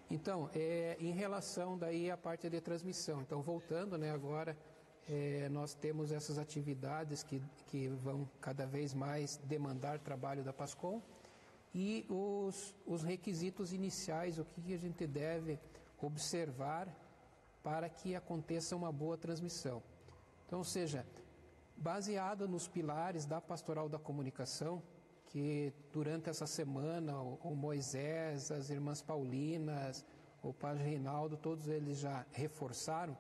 Então, em relação daí à parte de transmissão, então voltando, né, agora nós temos essas atividades que vão cada vez mais demandar trabalho da PASCOM e os requisitos iniciais, o que a gente deve observar para que aconteça uma boa transmissão. Então, ou seja, baseado nos pilares da Pastoral da Comunicação, que durante essa semana o Moisés, as irmãs Paulinas, o Padre Reinaldo, todos eles já reforçaram,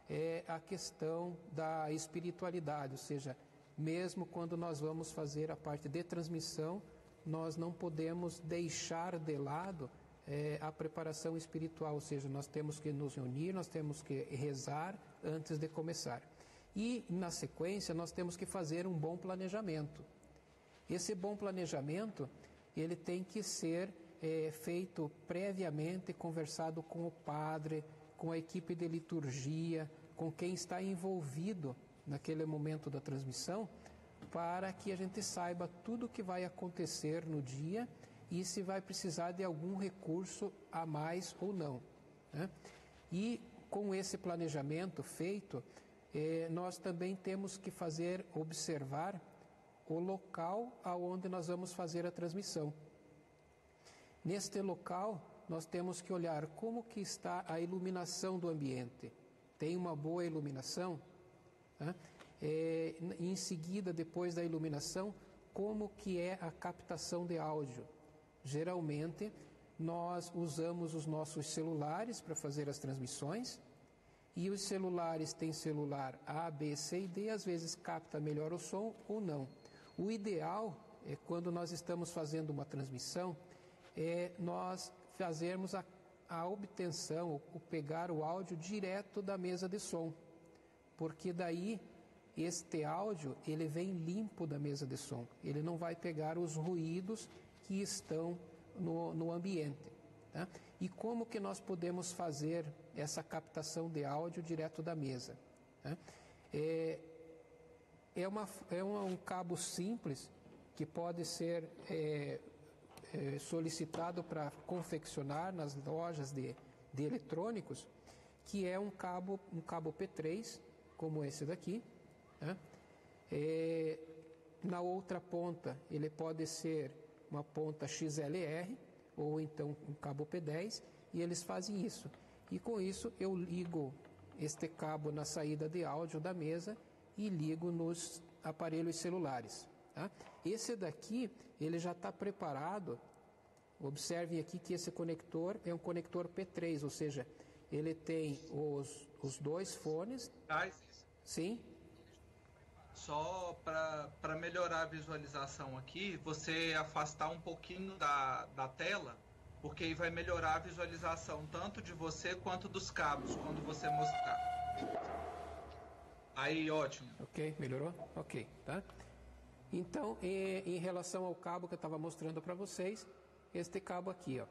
é a questão da espiritualidade, ou seja, mesmo quando nós vamos fazer a parte de transmissão, nós não podemos deixar de lado a preparação espiritual, ou seja, nós temos que nos reunir, nós temos que rezar antes de começar. E, na sequência, nós temos que fazer um bom planejamento. Esse bom planejamento, ele tem que ser feito previamente, conversado com o padre, com a equipe de liturgia, com quem está envolvido naquele momento da transmissão, para que a gente saiba tudo o que vai acontecer no dia e se vai precisar de algum recurso a mais ou não, né? E com esse planejamento feito, nós também temos que observar o local aonde nós vamos fazer a transmissão. Neste local, nós temos que olhar como que está a iluminação do ambiente. Tem uma boa iluminação? Né? Em seguida, depois da iluminação, como que é a captação de áudio? Geralmente, nós usamos os nossos celulares para fazer as transmissões, e os celulares têm celular A, B, C e D, às vezes capta melhor o som ou não. O ideal é quando nós estamos fazendo uma transmissão, nós fazermos a obtenção, ou pegar o áudio direto da mesa de som, porque daí este áudio ele vem limpo da mesa de som, ele não vai pegar os ruídos que estão no ambiente. Tá? E como que nós podemos fazer essa captação de áudio direto da mesa? Tá? É um cabo simples que pode ser solicitado para confeccionar nas lojas de eletrônicos, que é um cabo P3, como esse daqui. Tá? Na outra ponta, ele pode ser uma ponta XLR, ou então um cabo P10, e eles fazem isso. E com isso eu ligo este cabo na saída de áudio da mesa e ligo nos aparelhos celulares. Tá? Esse daqui, ele já está preparado. Observem aqui que esse conector é um conector P3, ou seja, ele tem os dois fones. Sim. Só para melhorar a visualização aqui, você afastar um pouquinho da tela, porque aí vai melhorar a visualização tanto de você quanto dos cabos, quando você mostrar. Aí, ótimo. Ok, melhorou? Ok, tá? Então, em relação ao cabo que eu estava mostrando para vocês, este cabo aqui, ó.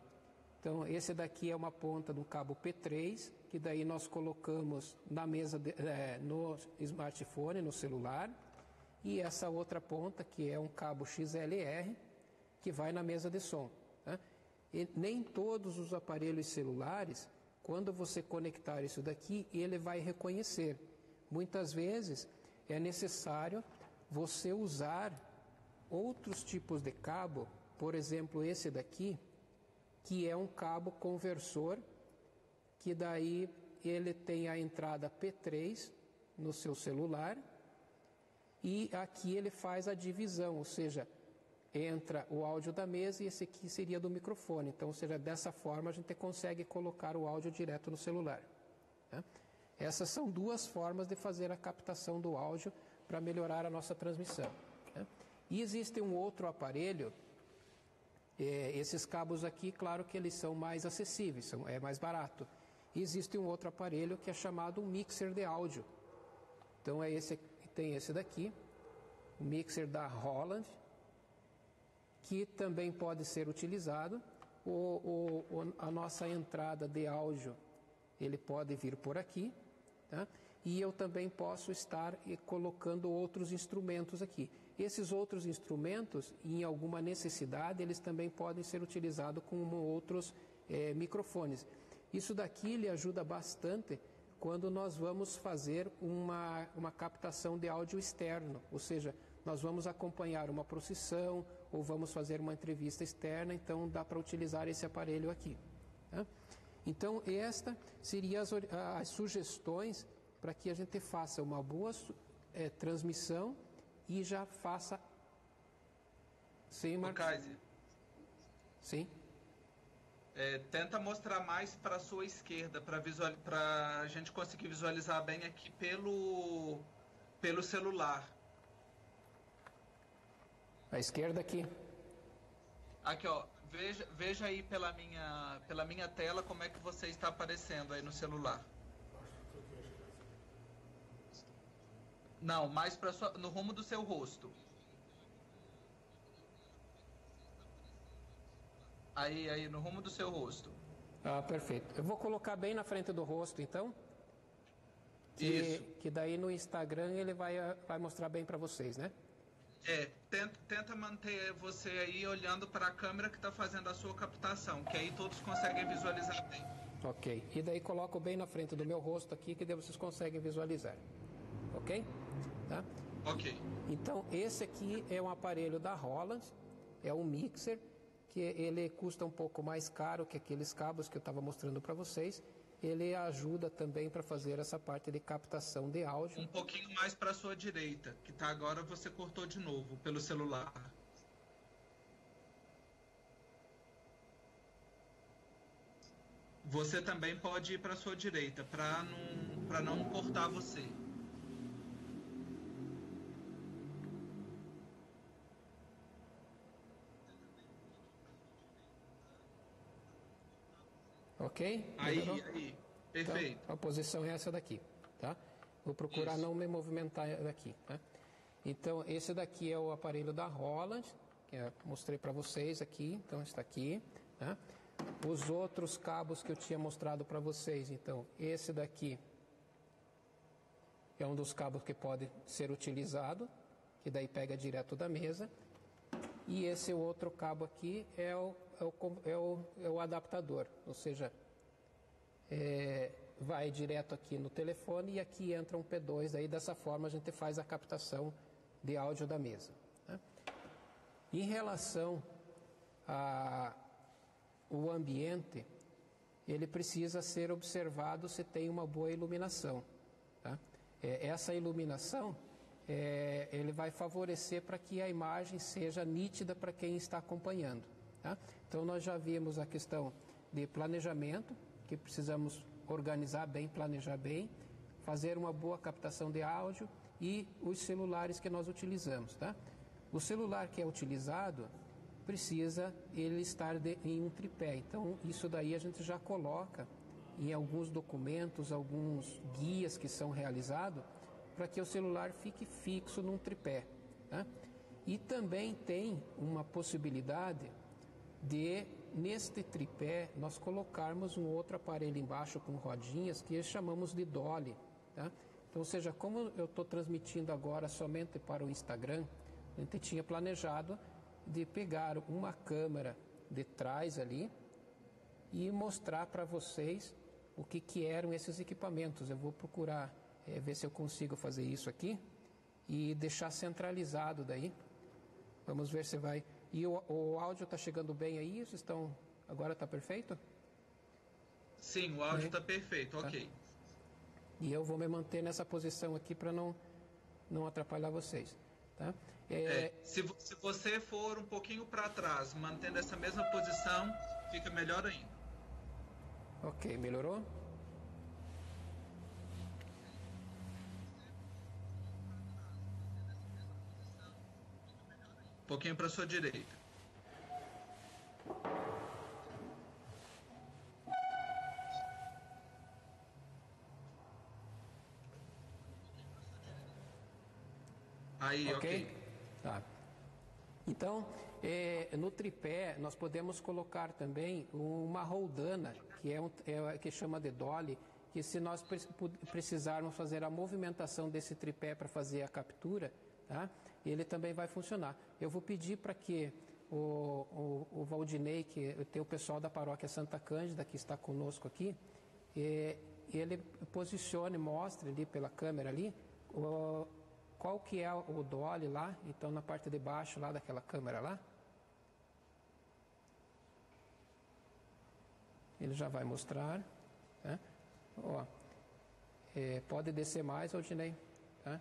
Então, esse daqui é uma ponta do cabo P3, que daí nós colocamos na mesa, no smartphone, no celular, e essa outra ponta, que é um cabo XLR, que vai na mesa de som. Tá? E nem todos os aparelhos celulares, quando você conectar isso daqui, ele vai reconhecer. Muitas vezes é necessário você usar outros tipos de cabo, por exemplo, esse daqui, que é um cabo conversor, que daí ele tem a entrada P3 no seu celular, e aqui ele faz a divisão, ou seja, entra o áudio da mesa e esse aqui seria do microfone. Então, ou seja, dessa forma a gente consegue colocar o áudio direto no celular. Né? Essas são duas formas de fazer a captação do áudio para melhorar a nossa transmissão. Né? E existe um outro aparelho. Esses cabos aqui, claro que eles são mais acessíveis, é mais barato. E existe um outro aparelho que é chamado um mixer de áudio. Então tem esse daqui, o mixer da Holland, que também pode ser utilizado. A nossa entrada de áudio, ele pode vir por aqui, tá? E eu também posso estar colocando outros instrumentos aqui. Esses outros instrumentos, em alguma necessidade, eles também podem ser utilizados como outros microfones. Isso daqui lhe ajuda bastante quando nós vamos fazer uma captação de áudio externo, ou seja, nós vamos acompanhar uma procissão ou vamos fazer uma entrevista externa, então dá para utilizar esse aparelho aqui. Tá? Então, esta seria as sugestões para que a gente faça uma boa transmissão e já faça... Sim, Marcos? Kaiser, Sim. tenta mostrar mais para a sua esquerda, para a gente conseguir visualizar bem aqui pelo celular. A esquerda aqui. Aqui, ó. Veja aí pela minha tela como é que você está aparecendo aí no celular. Não, mais no rumo do seu rosto. Aí, no rumo do seu rosto. Ah, perfeito. Eu vou colocar bem na frente do rosto, então. Isso. Que daí no Instagram ele vai mostrar bem para vocês, né? Tenta manter você aí olhando para a câmera que está fazendo a sua captação, que aí todos conseguem visualizar bem. Ok. E daí coloco bem na frente do meu rosto aqui, que daí vocês conseguem visualizar. Ok? Tá? Ok. Então, esse aqui é um aparelho da Roland, é um mixer, que ele custa um pouco mais caro que aqueles cabos que eu estava mostrando para vocês. Ele ajuda também para fazer essa parte de captação de áudio. Um pouquinho mais para a sua direita, que tá agora você cortou de novo pelo celular. Você também pode ir para a sua direita, para não cortar você. Ok? Aí. Perfeito. Então, a posição é essa daqui, tá? Vou procurar não me movimentar daqui, tá? Então, esse daqui é o aparelho da Roland, que eu mostrei para vocês aqui, então está aqui, tá? Os outros cabos que eu tinha mostrado para vocês, então, esse daqui é um dos cabos que pode ser utilizado, que daí pega direto da mesa. E esse outro cabo aqui é o adaptador, ou seja, vai direto aqui no telefone e aqui entra um P2, aí dessa forma a gente faz a captação de áudio da mesa. Né? Em relação ao ambiente, ele precisa ser observado se tem uma boa iluminação. Tá? Essa iluminação ele vai favorecer para que a imagem seja nítida para quem está acompanhando. Tá? Então nós já vimos a questão de planejamento, que precisamos organizar bem, planejar bem, fazer uma boa captação de áudio e os celulares que nós utilizamos. Tá? O celular que é utilizado precisa ele estar em um tripé, então isso daí a gente já coloca em alguns documentos, alguns guias que são realizados, para que o celular fique fixo num tripé. Tá? E também tem uma possibilidade de, neste tripé, nós colocarmos um outro aparelho embaixo com rodinhas que chamamos de dolly. Tá? Então, ou seja, como eu estou transmitindo agora somente para o Instagram, a gente tinha planejado de pegar uma câmera de trás ali e mostrar para vocês o que eram esses equipamentos. Eu vou procurar ver se eu consigo fazer isso aqui e deixar centralizado daí. Vamos ver se vai... E o áudio está chegando bem aí? Vocês estão... Agora está perfeito? Sim, o áudio está perfeito, tá. Ok. E eu vou me manter nessa posição aqui para não atrapalhar vocês. Tá? Se você for um pouquinho para trás, mantendo essa mesma posição, fica melhor ainda. Ok, melhorou? Um pouquinho para sua direita. Aí, ok. Tá. Então, no tripé, nós podemos colocar também uma roldana, que chama de dolly, que se nós precisarmos fazer a movimentação desse tripé para fazer a captura, tá? Ele também vai funcionar. Eu vou pedir para que o Valdinei, que tem o pessoal da paróquia Santa Cândida, que está conosco aqui, ele posicione, mostre ali pela câmera ali, qual que é o DOLE lá, então na parte de baixo lá daquela câmera lá. Ele já vai mostrar, né? Ó, pode descer mais, Valdinei, tá?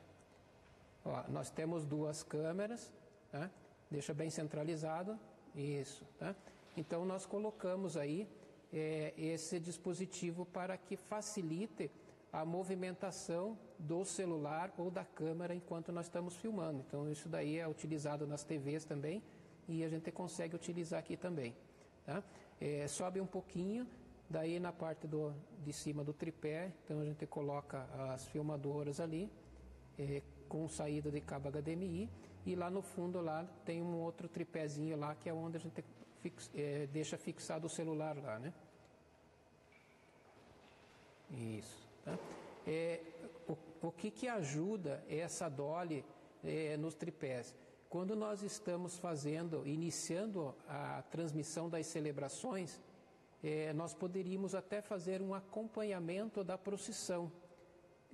Ó, nós temos duas câmeras, tá? Deixa bem centralizado, isso, tá? Então nós colocamos aí esse dispositivo para que facilite a movimentação do celular ou da câmera enquanto nós estamos filmando. Então isso daí é utilizado nas TVs também e a gente consegue utilizar aqui também, tá? Sobe um pouquinho, daí na parte de cima do tripé, então a gente coloca as filmadoras ali, com saída de cabo HDMI, e lá no fundo lá tem um outro tripézinho lá, que é onde a gente deixa fixado o celular lá, né? Isso, tá? O que ajuda essa DOLE nos tripés? Quando nós estamos iniciando a transmissão das celebrações, nós poderíamos até fazer um acompanhamento da procissão,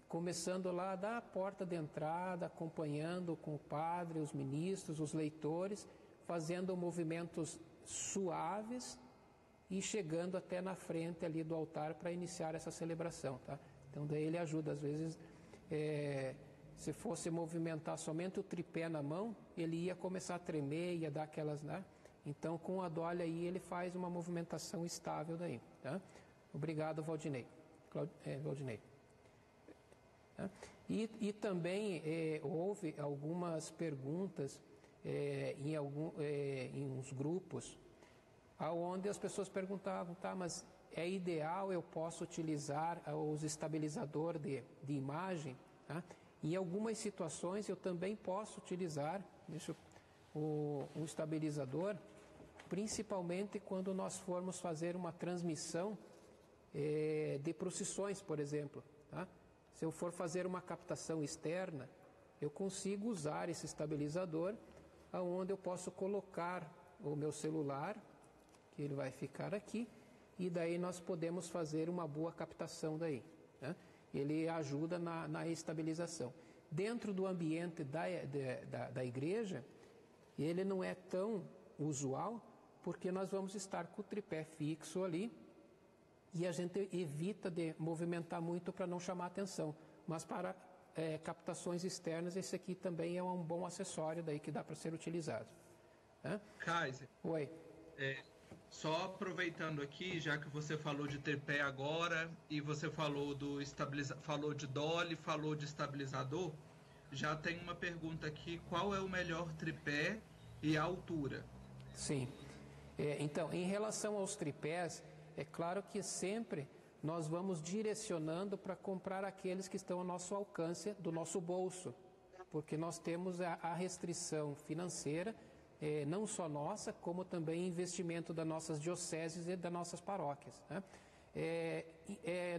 começando lá da porta de entrada, acompanhando com o padre, os ministros, os leitores, fazendo movimentos suaves e chegando até na frente ali do altar para iniciar essa celebração, tá? Então daí ele ajuda, às vezes, se fosse movimentar somente o tripé na mão, ele ia começar a tremer, ia dar aquelas, né? Então com a DOLE aí ele faz uma movimentação estável daí, tá? Obrigado, Valdinei. Valdinei. Tá? E também houve algumas perguntas em uns grupos, onde as pessoas perguntavam, tá, mas é ideal, eu posso utilizar os estabilizadores de imagem, tá? Em algumas situações eu também posso utilizar um estabilizador, principalmente quando nós formos fazer uma transmissão de procissões, por exemplo, tá? Se eu for fazer uma captação externa, eu consigo usar esse estabilizador, onde eu posso colocar o meu celular, que ele vai ficar aqui, e daí nós podemos fazer uma boa captação daí, né? Ele ajuda na estabilização. Dentro do ambiente da igreja, ele não é tão usual, porque nós vamos estar com o tripé fixo ali, e a gente evita de movimentar muito para não chamar atenção. Mas para captações externas, esse aqui também é um bom acessório daí que dá para ser utilizado. Kaiser. Oi. Só aproveitando aqui, já que você falou de tripé agora e você falou falou de DOLE, falou de estabilizador, já tem uma pergunta aqui: qual é o melhor tripé e a altura? Sim. Então, em relação aos tripés, é claro que sempre nós vamos direcionando para comprar aqueles que estão ao nosso alcance do nosso bolso, porque nós temos a restrição financeira, não só nossa, como também investimento das nossas dioceses e das nossas paróquias, né?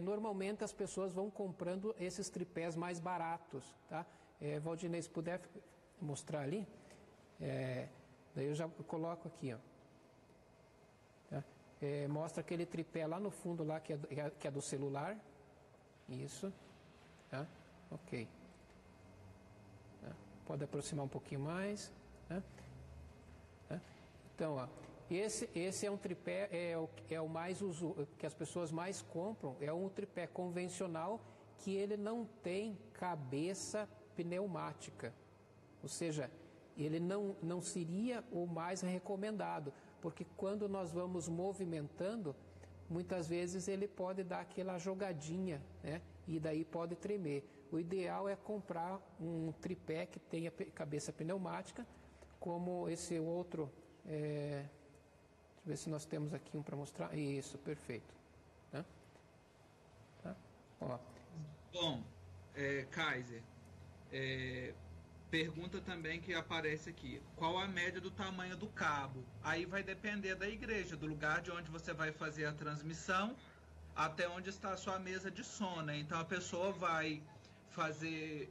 Normalmente as pessoas vão comprando esses tripés mais baratos, tá? Valdinei, se puder mostrar ali, daí eu já coloco aqui, ó. Tá? Mostra aquele tripé lá no fundo lá que é do celular, isso, tá? Ok, tá? Pode aproximar um pouquinho mais, tá? Então, ó, esse é um tripé, é o mais que as pessoas mais compram, é um tripé convencional que ele não tem cabeça pneumática, ou seja, ele não seria o mais recomendado, porque quando nós vamos movimentando, muitas vezes ele pode dar aquela jogadinha, né? E daí pode tremer. O ideal é comprar um tripé que tenha cabeça pneumática, como esse outro. Deixa eu ver se nós temos aqui um para mostrar. Isso, perfeito. Tá? Ó. Bom, Kaiser, pergunta também que aparece aqui: qual a média do tamanho do cabo? Aí vai depender da igreja, do lugar de onde você vai fazer a transmissão, até onde está a sua mesa de som, né? Então a pessoa vai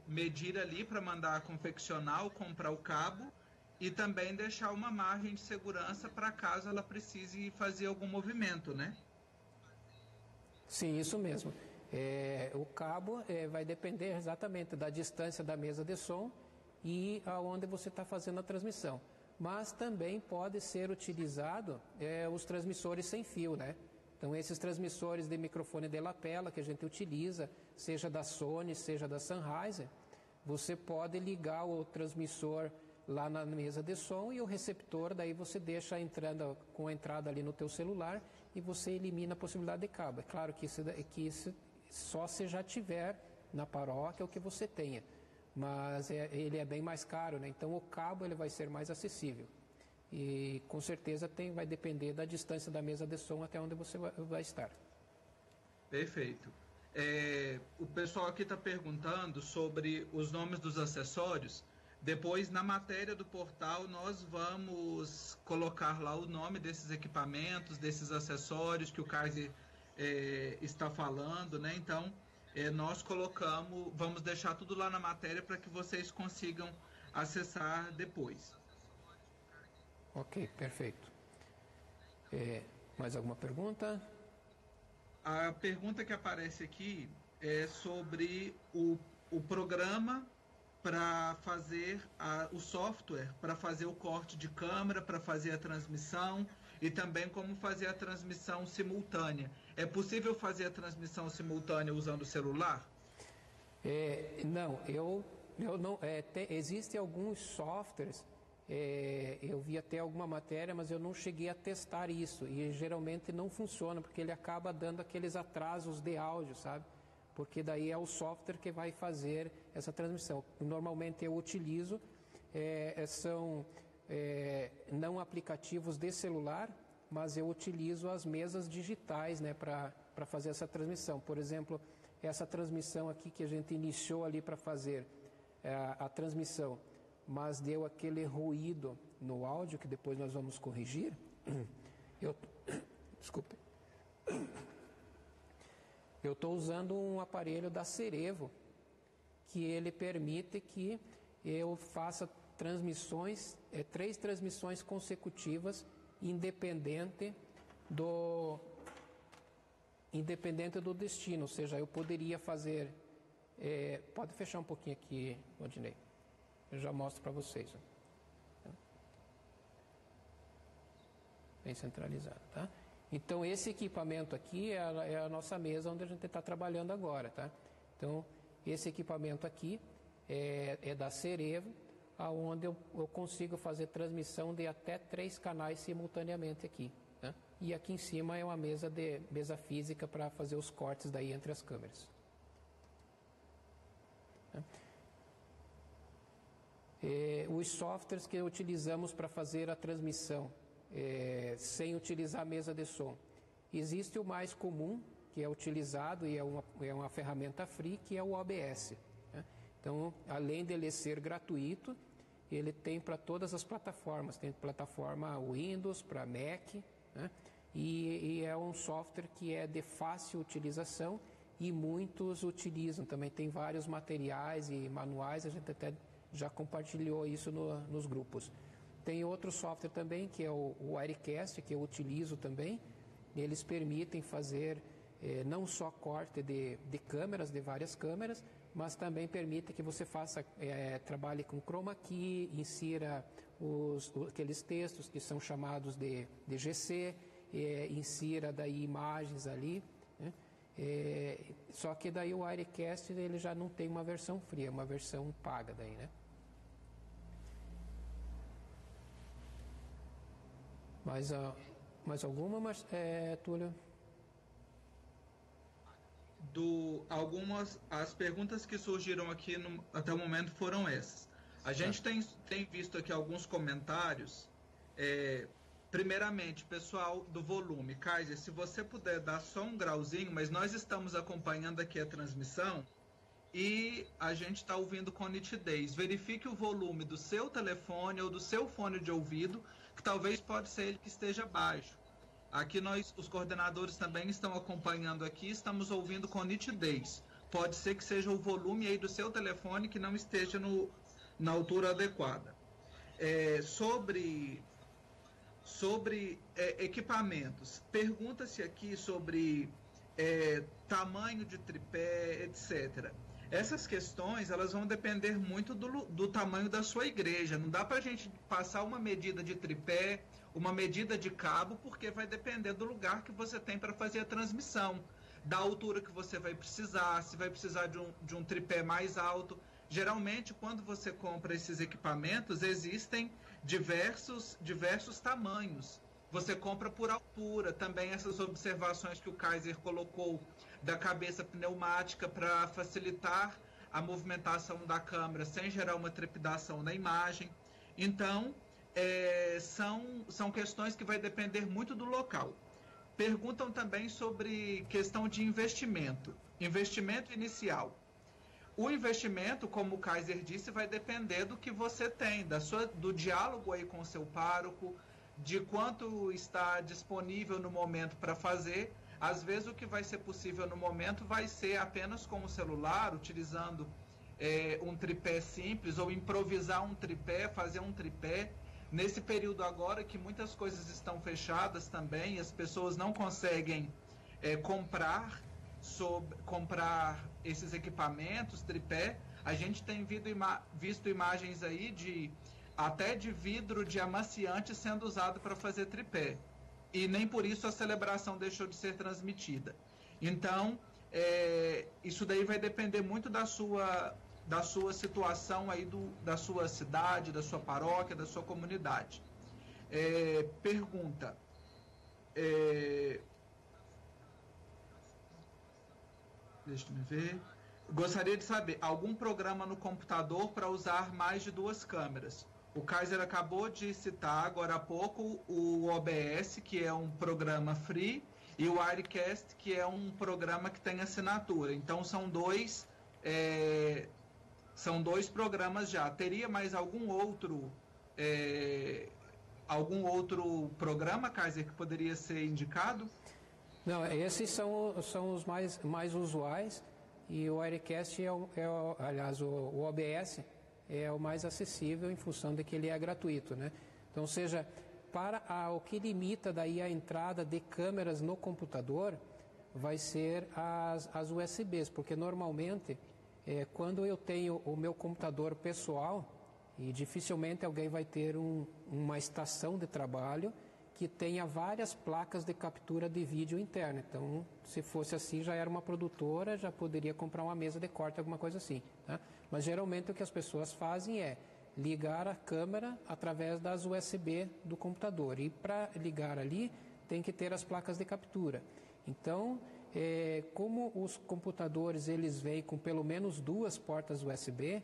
medir ali para mandar confeccionar ou comprar o cabo, e também deixar uma margem de segurança para caso ela precise fazer algum movimento, né? Sim, isso mesmo. O cabo vai depender exatamente da distância da mesa de som e aonde você está fazendo a transmissão. Mas também pode ser utilizado os transmissores sem fio, né? Então, esses transmissores de microfone de lapela que a gente utiliza, seja da Sony, seja da Sennheiser, você pode ligar o transmissor lá na mesa de som e o receptor, daí você deixa entrando com a entrada ali no teu celular e você elimina a possibilidade de cabo. É claro que isso só se já tiver na paróquia o que você tenha, mas ele é bem mais caro, né? Então o cabo ele vai ser mais acessível e com certeza vai depender da distância da mesa de som até onde você vai estar. Perfeito. O pessoal aqui está perguntando sobre os nomes dos acessórios. Depois, na matéria do portal, nós vamos colocar lá o nome desses equipamentos, desses acessórios que o Kaiser está falando, né? Então, nós vamos deixar tudo lá na matéria para que vocês consigam acessar depois. Ok, perfeito. Mais alguma pergunta? A pergunta que aparece aqui é sobre o programa para fazer o software, para fazer o corte de câmera, para fazer a transmissão e também como fazer a transmissão simultânea. É possível fazer a transmissão simultânea usando o celular? Não, eu não. Existem alguns softwares, eu vi até alguma matéria, mas eu não cheguei a testar isso e geralmente não funciona porque ele acaba dando aqueles atrasos de áudio, sabe? Porque daí é o software que vai fazer essa transmissão. Normalmente eu utilizo, são não aplicativos de celular, mas eu utilizo as mesas digitais, né, para fazer essa transmissão. Por exemplo, essa transmissão aqui que a gente iniciou ali para fazer a transmissão, mas deu aquele ruído no áudio que depois nós vamos corrigir. Desculpe. Eu estou usando um aparelho da Cerevo, que ele permite que eu faça transmissões, 3 transmissões consecutivas, independente do destino. Ou seja, eu poderia fazer... pode fechar um pouquinho aqui, Odinei. Eu já mostro para vocês. Bem centralizado, tá? Então, esse equipamento aqui é a nossa mesa onde a gente está trabalhando agora, tá? Então, esse equipamento aqui é da Cerevo, onde eu consigo fazer transmissão de até 3 canais simultaneamente aqui, tá? E aqui em cima é uma mesa física para fazer os cortes daí entre as câmeras. Tá? Os softwares que utilizamos para fazer a transmissão sem utilizar a mesa de som. Existe o mais comum, que é utilizado e é uma ferramenta free, que é o OBS. Né? Então, além de ele ser gratuito, ele tem para todas as plataformas. Tem plataforma Windows, para Mac, né? E é um software que é de fácil utilização e muitos utilizam. Também tem vários materiais e manuais, a gente até já compartilhou isso nos grupos. Tem outro software também, que é o Wirecast, que eu utilizo também. Eles permitem fazer não só corte de câmeras, de várias câmeras, mas também permite que você trabalhe com chroma key, insira aqueles textos que são chamados de GC, insira daí imagens ali, né? Só que daí o Wirecast ele já não tem uma versão free, é uma versão paga daí, né? Mais alguma, Túlio? As perguntas que surgiram aqui até o momento foram essas. A gente tem visto aqui alguns comentários. Primeiramente, pessoal do volume. Kaiser, se você puder dar só um grauzinho, mas nós estamos acompanhando aqui a transmissão e a gente está ouvindo com nitidez. Verifique o volume do seu telefone ou do seu fone de ouvido, que talvez pode ser ele que esteja baixo. Aqui os coordenadores também estão acompanhando aqui, estamos ouvindo com nitidez. Pode ser que seja o volume aí do seu telefone que não esteja na altura adequada. sobre equipamentos. Pergunta-se aqui sobre tamanho de tripé, etc. Essas questões, elas vão depender muito do tamanho da sua igreja. Não dá para a gente passar uma medida de tripé, uma medida de cabo, porque vai depender do lugar que você tem para fazer a transmissão, da altura que você vai precisar, se vai precisar de um tripé mais alto. Geralmente, quando você compra esses equipamentos, existem diversos tamanhos. Você compra por altura, também essas observações que o Kaiser colocou da cabeça pneumática para facilitar a movimentação da câmera sem gerar uma trepidação na imagem. Então, são questões que vai depender muito do local. Perguntam também sobre questão de investimento inicial. O investimento, como o Kaiser disse, vai depender do que você tem, do diálogo aí com o seu pároco, de quanto está disponível no momento para fazer. Às vezes o que vai ser possível no momento vai ser apenas com o celular, utilizando um tripé simples, ou improvisar um tripé, fazer um tripé. Nesse período agora que muitas coisas estão fechadas também, as pessoas não conseguem comprar esses equipamentos, tripé, a gente tem visto imagens aí até de vidro de amaciante sendo usado para fazer tripé. E nem por isso a celebração deixou de ser transmitida. Então, isso daí vai depender muito da sua situação aí, da sua cidade, da sua paróquia, da sua comunidade. Pergunta. Deixa eu ver. Gostaria de saber, algum programa no computador para usar mais de 2 câmeras? O Kaiser acabou de citar agora há pouco o OBS, que é um programa free, e o Wirecast, que é um programa que tem assinatura. Então são dois programas já. Teria mais algum outro programa, Kaiser, que poderia ser indicado? Não, esses são os mais usuais, e o Wirecast aliás, o OBS é o mais acessível em função de que ele é gratuito, né? Então, ou seja, o que limita daí a entrada de câmeras no computador vai ser as USBs, porque normalmente quando eu tenho o meu computador pessoal, e dificilmente alguém vai ter uma estação de trabalho que tenha várias placas de captura de vídeo interna. Então, se fosse assim, já era uma produtora, já poderia comprar uma mesa de corte, alguma coisa assim, tá? Mas geralmente o que as pessoas fazem é ligar a câmera através das USB do computador. E para ligar ali, tem que ter as placas de captura. Então, como os computadores eles vêm com pelo menos 2 portas USB,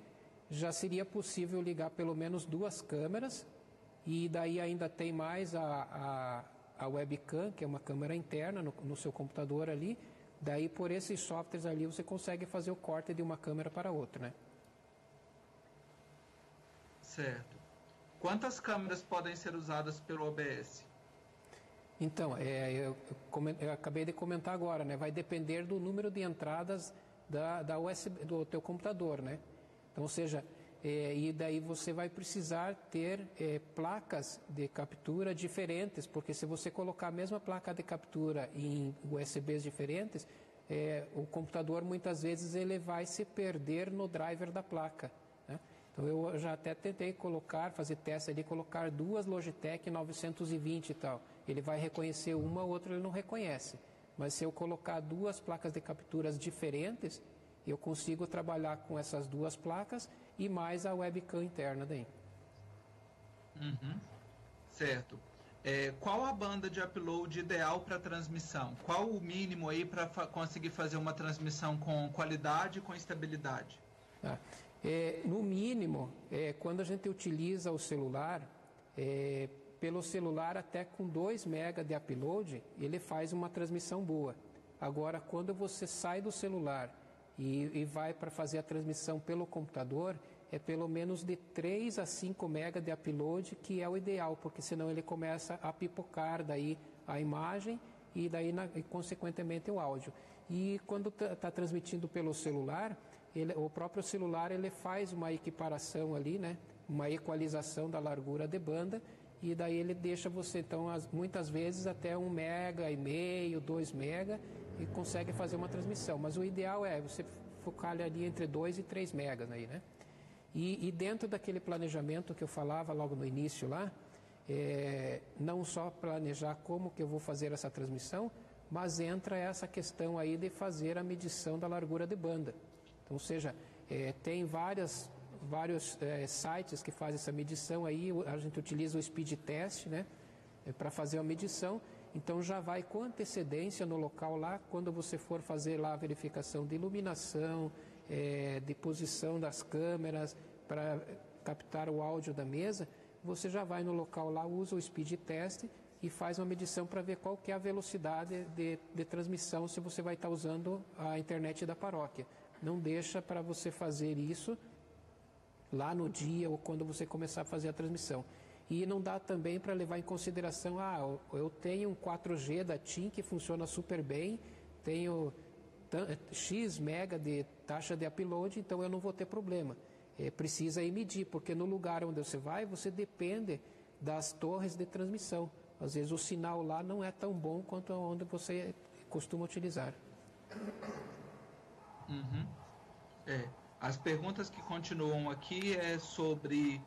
já seria possível ligar pelo menos 2 câmeras. E daí ainda tem mais a webcam, que é uma câmera interna no seu computador ali. Daí por esses softwares ali você consegue fazer o corte de uma câmera para outra, né? Certo. Quantas câmeras podem ser usadas pelo OBS? Então, eu acabei de comentar agora, né? Vai depender do número de entradas da USB, do teu computador, né? Então, ou seja, e daí você vai precisar ter placas de captura diferentes, porque se você colocar a mesma placa de captura em USBs diferentes, o computador muitas vezes ele vai se perder no driver da placa, né? Então eu já até tentei fazer teste ali, colocar 2 Logitech 920 e tal. Ele vai reconhecer uma, outra ele não reconhece. Mas se eu colocar 2 placas de capturas diferentes, eu consigo trabalhar com essas 2 placas e mais a webcam interna daí. Uhum. Certo. Qual a banda de upload ideal para transmissão? Qual o mínimo aí para conseguir fazer uma transmissão com qualidade e com estabilidade? No mínimo, quando a gente utiliza o celular, pelo celular até com 2 MB de upload, ele faz uma transmissão boa. Agora, quando você sai do celular e vai para fazer a transmissão pelo computador, é pelo menos de 3 a 5 MB de upload, que é o ideal, porque senão ele começa a pipocar daí a imagem e daí consequentemente o áudio. E quando está transmitindo pelo celular, o próprio celular ele faz uma equiparação ali, né? uma equalização da largura de banda, e daí ele deixa você, então, muitas vezes até 1,5 MB, 2 MB, e consegue fazer uma transmissão. Mas o ideal é você focar ali entre 2 e 3 megas aí, né? E dentro daquele planejamento que eu falava logo no início lá, não só planejar como que eu vou fazer essa transmissão, mas entra essa questão aí de fazer a medição da largura de banda. Então, ou seja, tem vários sites que fazem essa medição aí, a gente utiliza o speed test, né, para fazer a medição. Então já vai com antecedência no local lá, quando você for fazer lá a verificação de iluminação, de posição das câmeras, para captar o áudio da mesa, você já vai no local lá, usa o speed test e faz uma medição para ver qual que é a velocidade de transmissão, se você vai estar usando a internet da paróquia. Não deixa para você fazer isso lá no dia ou quando você começar a fazer a transmissão. E não dá também para levar em consideração, eu tenho um 4G da TIM que funciona super bem, tenho X mega de taxa de upload, então eu não vou ter problema. Precisa ir medir, porque no lugar onde você vai, você depende das torres de transmissão. Às vezes o sinal lá não é tão bom quanto onde você costuma utilizar. Uhum. As perguntas que continuam aqui é sobre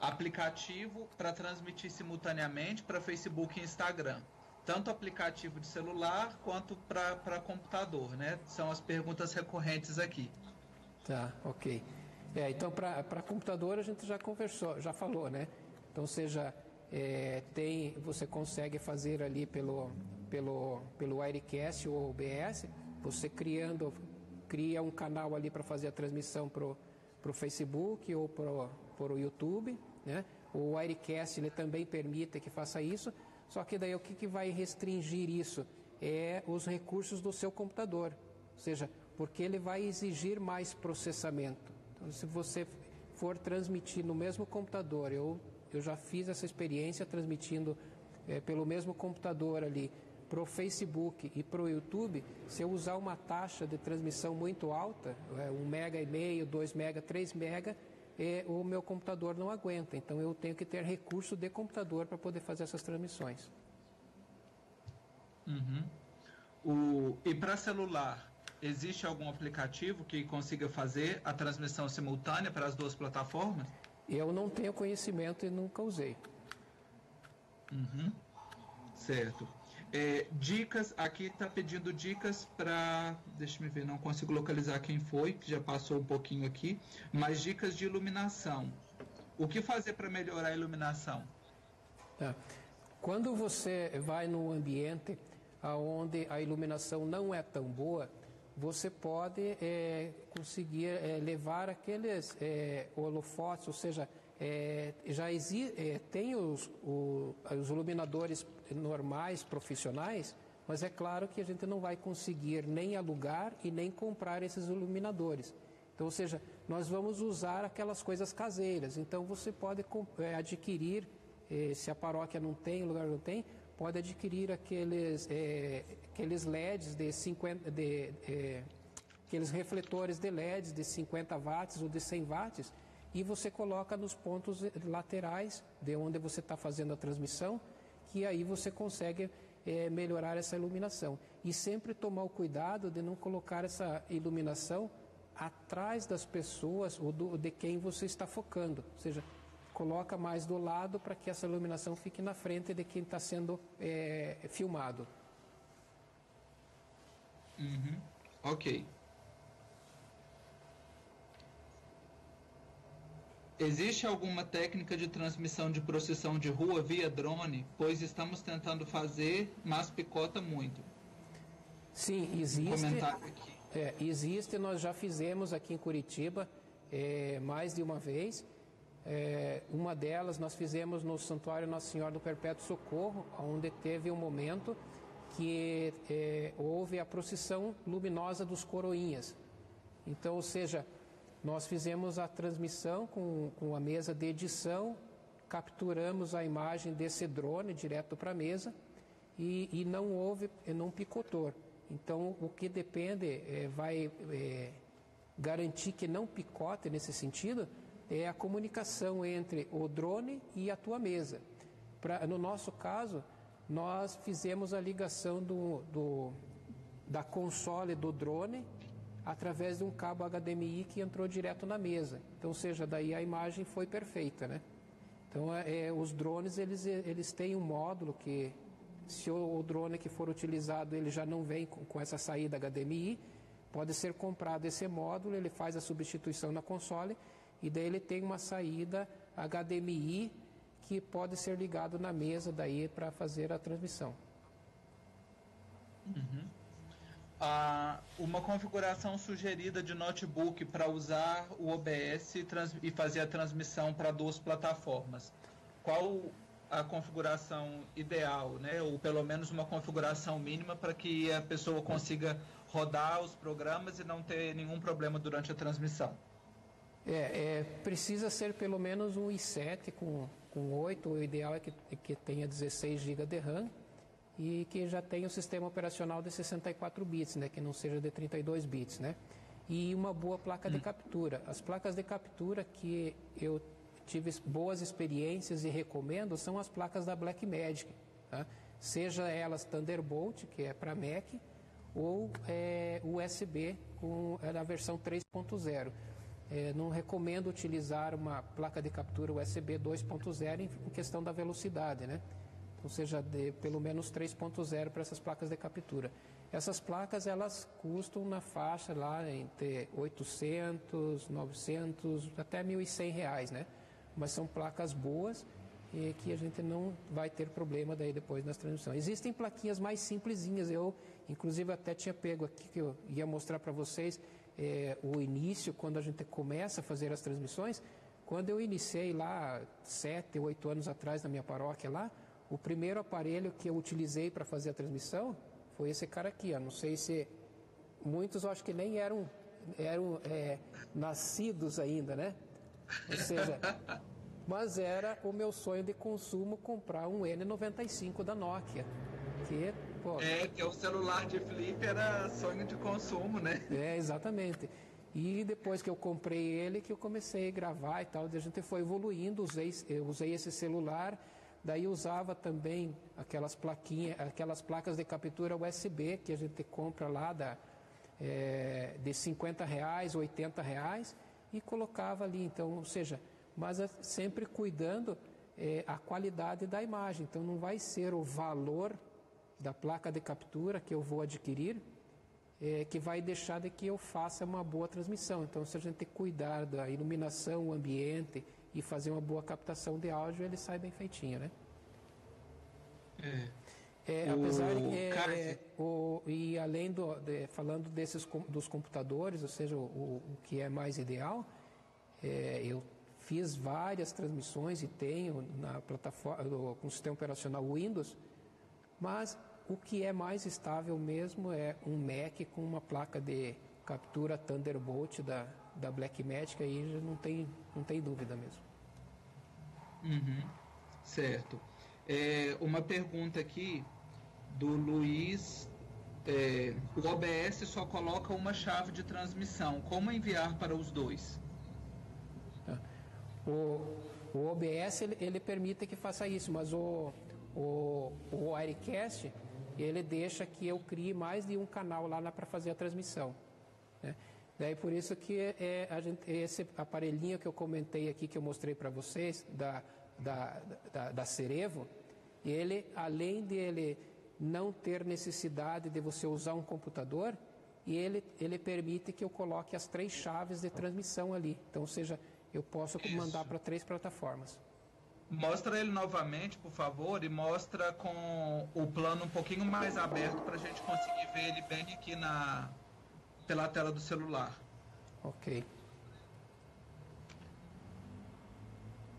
aplicativo para transmitir simultaneamente para Facebook e Instagram. Tanto aplicativo de celular quanto para computador, né? São as perguntas recorrentes aqui. Tá, ok. Então, para computador a gente já conversou, já falou, né? Então, seja, você consegue fazer ali pelo Wirecast ou OBS, você cria um canal ali para fazer a transmissão para o Facebook ou para o YouTube, né? O Wirecast ele também permite que faça isso, só que daí o que vai restringir isso? Os recursos do seu computador, ou seja, porque ele vai exigir mais processamento. Então, se você for transmitir no mesmo computador, eu já fiz essa experiência transmitindo pelo mesmo computador ali para o Facebook e para o YouTube. Se eu usar uma taxa de transmissão muito alta, 1,5 MB, 2 MB, 3 MB, o meu computador não aguenta. Então eu tenho que ter recurso de computador para poder fazer essas transmissões. Uhum. E para celular, existe algum aplicativo que consiga fazer a transmissão simultânea para as duas plataformas? Eu não tenho conhecimento e nunca usei. Uhum. Certo. Dicas, aqui está pedindo dicas para, deixa eu ver, não consigo localizar quem foi, que já passou um pouquinho aqui, mas dicas de iluminação. O que fazer para melhorar a iluminação? Quando você vai num ambiente onde a iluminação não é tão boa, você pode conseguir levar aqueles holofotes, ou seja, tem os iluminadores normais, profissionais, mas é claro que a gente não vai conseguir nem alugar e nem comprar esses iluminadores. Então, ou seja, nós vamos usar aquelas coisas caseiras. Então, você pode adquirir, se a paróquia não tem, o lugar não tem, pode adquirir aqueles LEDs de 50, aqueles refletores de LEDs de 50 watts ou de 100 watts, e você coloca nos pontos laterais de onde você está fazendo a transmissão, que aí você consegue melhorar essa iluminação. E sempre tomar o cuidado de não colocar essa iluminação atrás das pessoas ou de quem você está focando. Ou seja, coloca mais do lado para que essa iluminação fique na frente de quem está sendo filmado. Uhum. Ok. Existe alguma técnica de transmissão de procissão de rua via drone? Pois estamos tentando fazer, mas picota muito. Sim, existe. Um comentário aqui. Existe, nós já fizemos aqui em Curitiba mais de uma vez. Uma delas nós fizemos no Santuário Nossa Senhora do Perpétuo Socorro, onde teve um momento que houve a procissão luminosa dos coroinhas. Então, ou seja, nós fizemos a transmissão com a mesa de edição, capturamos a imagem desse drone direto para a mesa e não picotou. Então, o que depende vai garantir que não picote nesse sentido, é a comunicação entre o drone e a tua mesa. No nosso caso, nós fizemos a ligação da console do drone através de um cabo HDMI que entrou direto na mesa. Então, ou seja, daí a imagem foi perfeita, né? Então, os drones, eles têm um módulo que, se o drone que for utilizado, ele já não vem com essa saída HDMI, pode ser comprado esse módulo, ele faz a substituição na console e daí ele tem uma saída HDMI que pode ser ligado na mesa daí para fazer a transmissão. Uhum. Uma configuração sugerida de notebook para usar o OBS e fazer a transmissão para 2 plataformas. Qual a configuração ideal, né? Ou pelo menos uma configuração mínima para que a pessoa consiga rodar os programas e não ter nenhum problema durante a transmissão? Precisa ser pelo menos um i7 com 8, o ideal é que tenha 16 GB de RAM e que já tenha o sistema operacional de 64 bits, né, que não seja de 32 bits, né? E uma boa placa de captura. As placas de captura que eu tive boas experiências e recomendo são as placas da Blackmagic, tá? Seja elas Thunderbolt, que é para Mac, ou USB na versão 3.0. Não recomendo utilizar uma placa de captura USB 2.0 em questão da velocidade, né? Ou seja, pelo menos 3.0 para essas placas de captura. Essas placas, elas custam na faixa lá entre 800, 900, até R$1.100, né? Mas são placas boas e que a gente não vai ter problema daí depois nas transmissões. Existem plaquinhas mais simplesinhas, eu inclusive até tinha pego aqui que eu ia mostrar para vocês o início, quando a gente começa a fazer as transmissões. Quando eu iniciei lá 7, 8 anos atrás na minha paróquia lá, o primeiro aparelho que eu utilizei para fazer a transmissão foi esse cara aqui, ó. Não sei se muitos, eu acho que nem eram nascidos ainda, né? Ou seja, mas era o meu sonho de consumo comprar um N95 da Nokia. Que o celular de flip era sonho de consumo, né? Exatamente. E depois que eu comprei ele, que eu comecei a gravar e tal, a gente foi evoluindo, eu usei esse celular, daí usava também aquelas placas de captura USB que a gente compra lá de R$50, R$80 e colocava ali, então, ou seja, mas sempre cuidando a qualidade da imagem, então não vai ser o valor da placa de captura que eu vou adquirir que vai deixar de que eu faça uma boa transmissão. Então, se a gente cuidar da iluminação, o ambiente e fazer uma boa captação de áudio, ele sai bem feitinho, né? Apesar e além falando dos computadores, ou seja, o que é mais ideal, eu fiz várias transmissões e tenho na plataforma com o sistema operacional Windows, mas o que é mais estável mesmo é um Mac com uma placa de captura Thunderbolt da Blackmagic, aí já não tem dúvida mesmo. Uhum. Certo. Uma pergunta aqui do Luiz. O OBS só coloca uma chave de transmissão. Como enviar para os dois? O OBS ele permite que faça isso, mas o Wirecast ele deixa que eu crie mais de um canal lá para fazer a transmissão, né? Daí por isso que esse aparelhinho que eu comentei aqui, que eu mostrei para vocês, da Cerevo, ele, além de ele não ter necessidade de você usar um computador, e ele permite que eu coloque as 3 chaves de transmissão ali. Então, ou seja, eu posso mandar para 3 plataformas. Mostra ele novamente, por favor, e mostra com o plano um pouquinho mais aberto para a gente conseguir ver ele bem aqui pela tela do celular. Ok.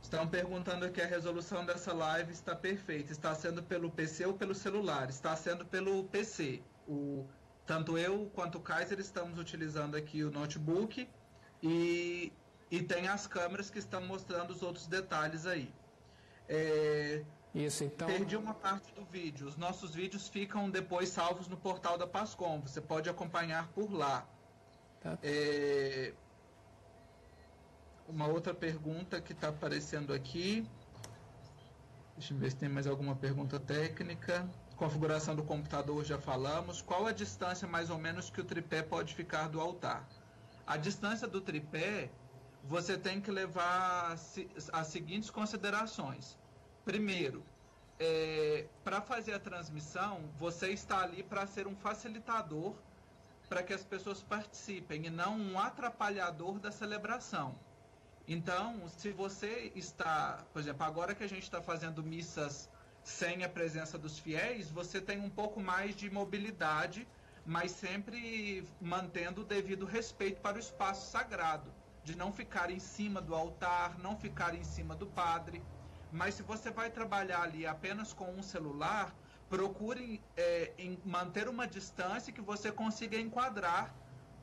Estão perguntando aqui, a resolução dessa live está perfeita. Está sendo pelo PC ou pelo celular? Está sendo pelo PC. Tanto eu quanto o Kaiser estamos utilizando aqui o notebook e tem as câmeras que estão mostrando os outros detalhes aí. Isso, então... Perdi uma parte do vídeo. Os nossos vídeos ficam depois salvos no portal da Pascom. Você pode acompanhar por lá. Tá. uma outra pergunta que está aparecendo aqui. Deixa eu ver se tem mais alguma pergunta técnica. Configuração do computador já falamos. Qual a distância mais ou menos que o tripé pode ficar do altar? A distância do tripé, você tem que levar as seguintes considerações. Primeiro, para fazer a transmissão, você está ali para ser um facilitador para que as pessoas participem e não um atrapalhador da celebração. Então, se você está, por exemplo, agora que a gente está fazendo missas sem a presença dos fiéis, você tem um pouco mais de mobilidade, mas sempre mantendo o devido respeito para o espaço sagrado, de não ficar em cima do altar, não ficar em cima do padre. Mas se você vai trabalhar ali apenas com um celular, procure manter uma distância que você consiga enquadrar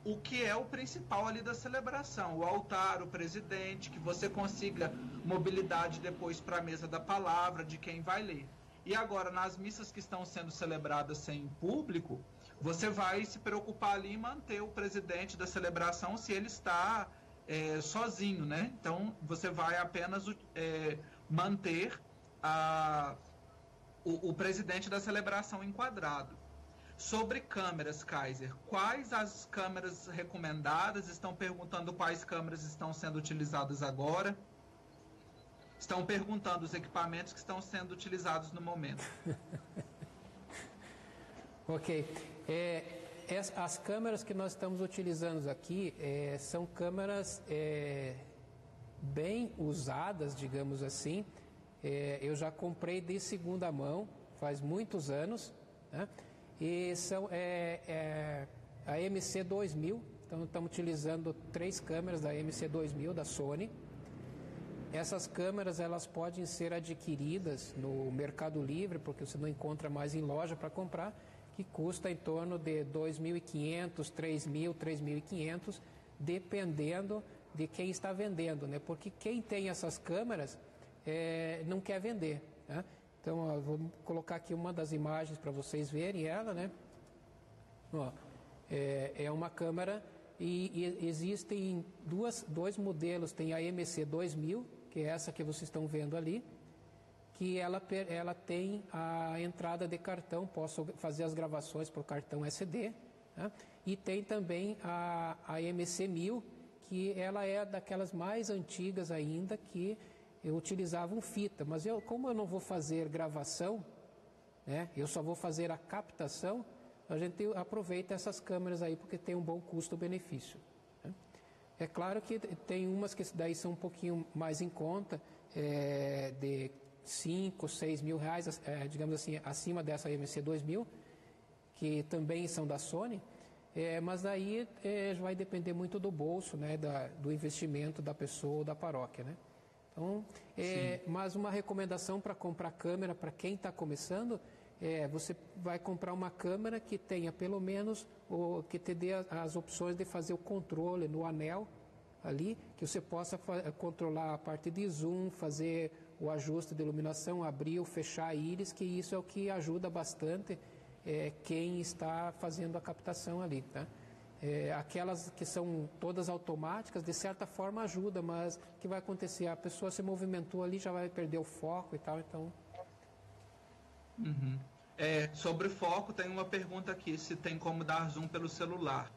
o que é o principal ali da celebração, o altar, o presidente, que você consiga mobilidade depois para a mesa da palavra, de quem vai ler. E agora, nas missas que estão sendo celebradas sem público, você vai se preocupar ali em manter o presidente da celebração se ele está sozinho, né? Então, você vai apenas manter o presidente da celebração enquadrado. Sobre câmeras, Kaiser, quais as câmeras recomendadas? Estão perguntando quais câmeras estão sendo utilizadas agora. Estão perguntando os equipamentos que estão sendo utilizados no momento. Ok. As câmeras que nós estamos utilizando aqui são câmeras bem usadas, digamos assim. Eu já comprei de segunda mão, faz muitos anos, né? E são a MC2000, então estamos utilizando 3 câmeras da MC2000 da Sony. Essas câmeras elas podem ser adquiridas no Mercado Livre, porque você não encontra mais em loja para comprar, que custa em torno de 2.500, 3.000, 3.500, dependendo de quem está vendendo, né? Porque quem tem essas câmeras não quer vender, né? Então, ó, vou colocar aqui uma das imagens para vocês verem ela, né? Ó, é uma câmera e existem dois modelos. Tem a MC2000, que é essa que vocês estão vendo ali, que ela tem a entrada de cartão, posso fazer as gravações por cartão SD, né? E tem também a MC1000, que ela é daquelas mais antigas ainda, que utilizavam fita, mas como eu não vou fazer gravação, né, eu só vou fazer a captação, a gente aproveita essas câmeras aí porque tem um bom custo-benefício, né? É claro que tem umas que daí são um pouquinho mais em conta, de 5, 6 mil reais, digamos assim, acima dessa MC2000, que também são da Sony, mas daí vai depender muito do bolso, né, do investimento da pessoa ou da paróquia, né? Então, mas uma recomendação para comprar câmera para quem está começando, você vai comprar uma câmera que tenha pelo menos, que te dê as opções de fazer o controle no anel ali, que você possa controlar a parte de zoom, fazer o ajuste de iluminação, abrir ou fechar a íris, que isso é o que ajuda bastante quem está fazendo a captação ali, tá? Aquelas que são todas automáticas, de certa forma ajuda, mas o que vai acontecer? A pessoa se movimentou ali, já vai perder o foco e tal, então... Uhum. Sobre foco, tem uma pergunta aqui, se tem como dar zoom pelo celular.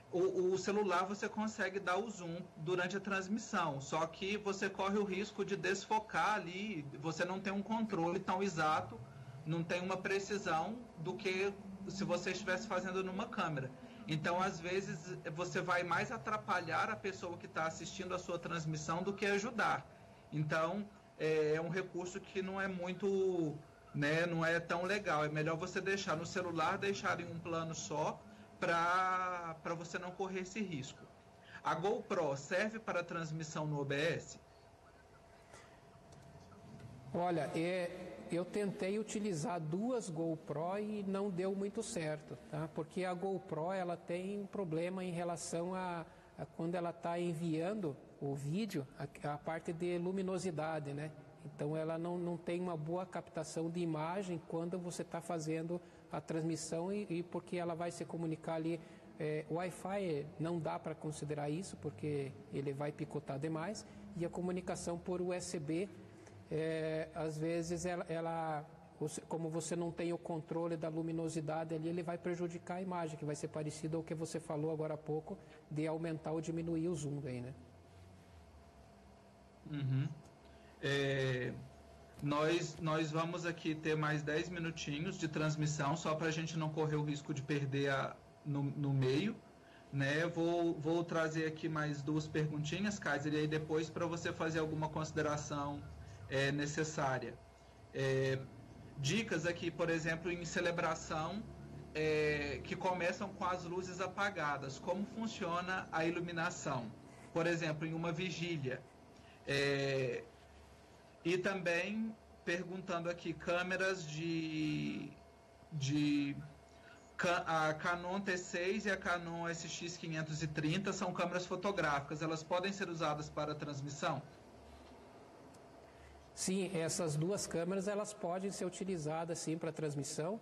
O celular você consegue dar o zoom durante a transmissão, só que você corre o risco de desfocar ali, você não tem um controle tão exato, não tem uma precisão do que se você estivesse fazendo numa câmera. Então, às vezes, você vai mais atrapalhar a pessoa que está assistindo a sua transmissão do que ajudar. Então, é um recurso que não é muito, né, não é tão legal. É melhor você deixar no celular, deixar em um plano só, para você não correr esse risco. A GoPro serve para transmissão no OBS? Olha, eu tentei utilizar 2 GoPro e não deu muito certo, tá? Porque a GoPro ela tem um problema em relação a quando ela está enviando o vídeo, a parte de luminosidade, né? Então ela não tem uma boa captação de imagem quando você está fazendo a transmissão e porque ela vai se comunicar ali O Wi-Fi não dá para considerar isso, porque ele vai picotar demais, e a comunicação por USB, às vezes, como você não tem o controle da luminosidade ali, ele vai prejudicar a imagem, que vai ser parecido ao que você falou agora há pouco, de aumentar ou diminuir o zoom aí, né? Uhum. Nós vamos aqui ter mais 10 minutinhos de transmissão, só para a gente não correr o risco de perder no meio, né? Vou trazer aqui mais 2 perguntinhas, Kaiser, e aí depois para você fazer alguma consideração necessária. Dicas aqui, por exemplo, em celebração, que começam com as luzes apagadas. Como funciona a iluminação? Por exemplo, em uma vigília. E também perguntando aqui, câmeras a Canon T6 e a Canon SX530 são câmeras fotográficas. Elas podem ser usadas para transmissão? Sim, essas 2 câmeras elas podem ser utilizadas sim para transmissão,